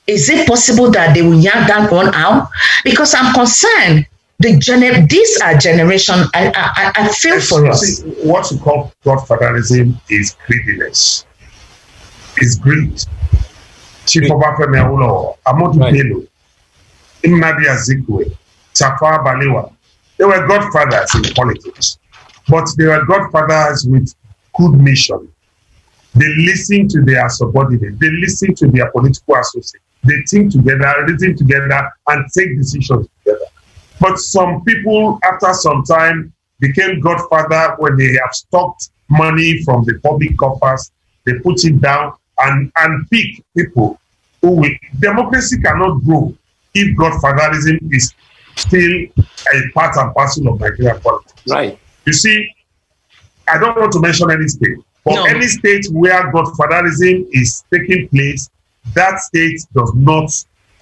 Is it possible that they will yank that one out? Because I'm concerned. These are generation. I feel for us. What you call godfatherism is greediness. It's greed. Chief Obafemi Awolowo, Amadu Bello, Nnamdi Azikiwe, Tafawa Balewa. They were godfathers in politics, but they were godfathers with good mission. They listen to their subordinates. They listen to their political associates. They think together, reason together, and take decisions together. But some people, after some time, became godfather when they have stocked money from the public coffers. They put it down and pick people who will. Democracy cannot grow if godfatherism is still a part and parcel of Nigerian politics. Right. You see, I don't want to mention any state, but No. any state where godfatherism is taking place, that state does not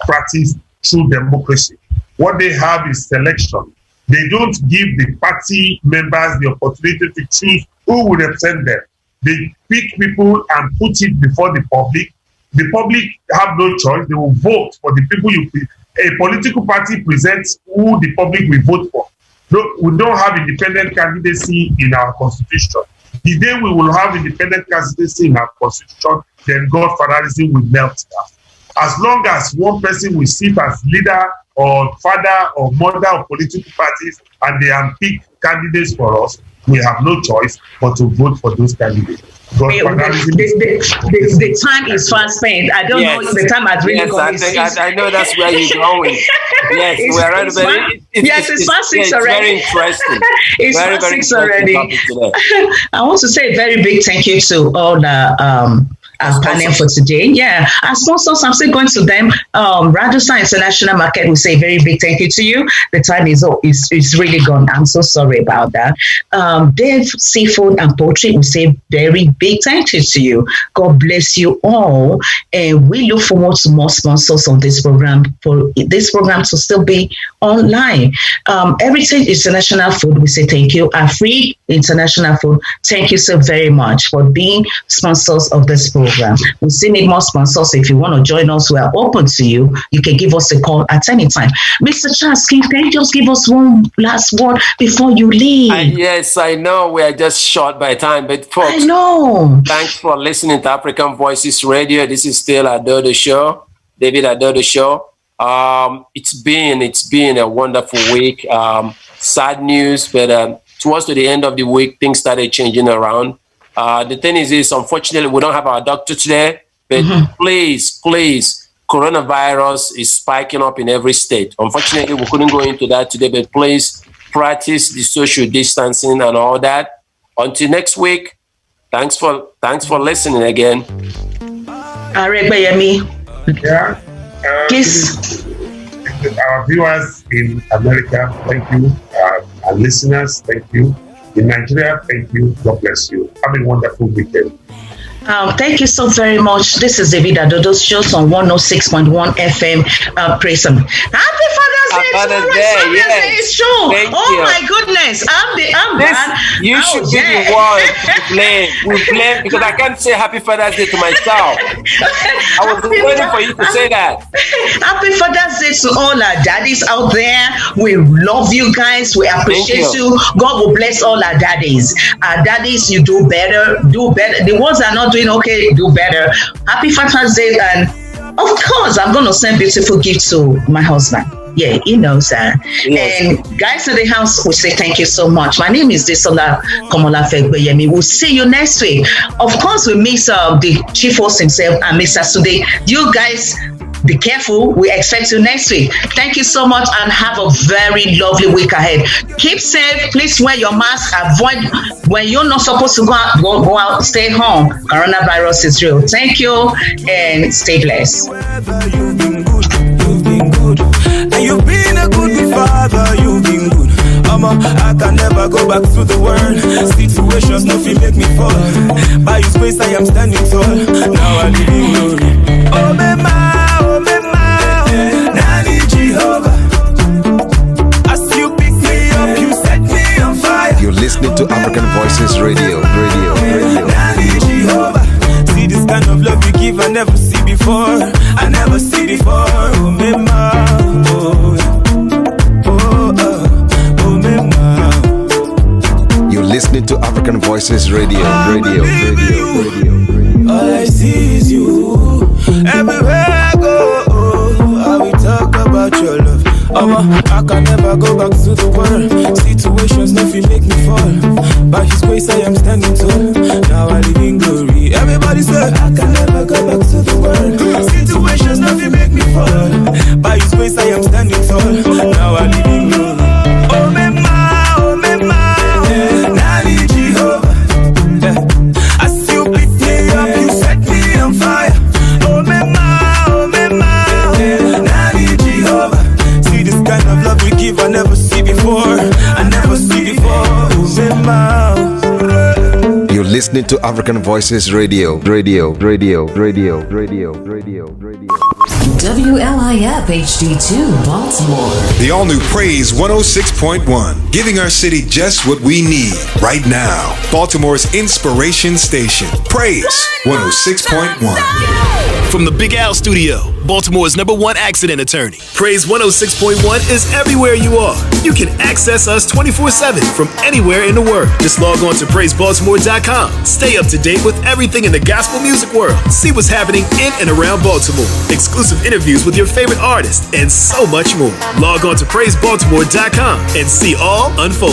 practice true democracy. What they have is selection. They don't give the party members the opportunity to choose who will represent them. They pick people and put it before the public. The public have no choice. They will vote for the people you pick. A political party presents who the public will vote for. No, we don't have independent candidacy in our constitution. The day we will have independent candidacy in our constitution, then godfatherism will melt down. As long as one person will sit as leader or father or mother of political parties and they unpick candidates for us, we have no choice but to vote for those candidates. The time is fast spent. I don't know if the time has really gone. I know that's where you're going. Yes, we're right. It's past 6 already. Very interesting. It's very, past very 6 already. Topic I want to say a very big thank you to all the our panel for today. Yeah, our sponsors, I'm still going to them. Radusa International Market will say a very big thank you to you. The time is really gone. I'm so sorry about that. Dave Seafood and Poultry will say very big thank you to you. God bless you all. And we look forward to more sponsors on this program for this program to still be online. Heritage International Food, we say thank you. Afri International Food, thank you so very much for being sponsors of this program. We still need more sponsors. If you want to join us, we are open to you. You can give us a call at any time. Mr. Charles, can you just give us one last word before you leave? Yes, I know we are just short by time, but folks, I know. Thanks for listening to African Voices Radio. This is still Adodo Show, David Adodo Show. It's been a wonderful week. Sad news, but towards the end of the week, things started changing around. The thing is unfortunately, we don't have our doctor today, but please, coronavirus is spiking up in every state. Unfortunately, we couldn't go into that today, but please practice the social distancing and all that. Until next week, thanks for listening again. Egbeyemi. Yeah. Please. Our viewers in America, thank you. Our listeners, thank you. In Nigeria, thank you. God bless you. Have a wonderful weekend. Thank you so very much. This is David Adodo Show on 106.1 FM. Praise him. Happy Father's Day! Yes. It's true. Thank oh you. My goodness! I'm bad. You should be the one to blame. We blame because I can't say Happy Father's Day to myself. I was waiting for you to say that. Happy Father's Day to all our daddies out there. We love you guys. We appreciate you. God will bless all our daddies. Our daddies, you do better. Do better. The ones that are not doing okay, do better. Happy Father's Day, and of course, I'm going to send beautiful gifts to my husband. Yeah, he knows that. Yes. And guys in the house, we say thank you so much. My name is Desola Komolafe-Egbeyemi. We'll see you next week. Of course, we miss the chief host himself and Mr. Sunday. You guys, be careful. We expect you next week. Thank you so much and have a very lovely week ahead. Keep safe. Please wear your mask. Avoid when you're not supposed to go out, stay home. Coronavirus is real. Thank you and stay blessed. And you've been a good father, you've been good. I can never go back to the world. Situations nothing make me fall. By your space I am standing tall. Now I live in glory. Oh mama, Nani Jehovah. As you pick me up, you set me on fire. You're listening to African Voices Radio. Nani Jehovah. See this kind of love you give, I never see before. Oh mama, You're listening to African Voices Radio. All I see is you. Everywhere I go, I will talk about your love. I can never go back to the world. Situations nothing make me fall. By His grace I am standing tall. Now I live in glory. Everybody say I can never go back to the world. Situations nothing make me fall. By His grace I am standing tall. Now I live in glory. Oh mama, Nani Jehovah. As you pick me up, you set me on fire. listening to African Voices Radio. WLIF HD2 Baltimore. The all-new Praise 106.1, giving our city just what we need right now. Baltimore's inspiration station. Praise 106.1. From the Big Al Studio, Baltimore's #1 accident attorney, Praise 106.1 is everywhere you are. You can access us 24/7 from anywhere in the world. Just log on to PraiseBaltimore.com. Stay up to date with everything in the gospel music world. See what's happening in and around Baltimore. Exclusive interviews with your favorite artists and so much more. Log on to PraiseBaltimore.com and see all unfold.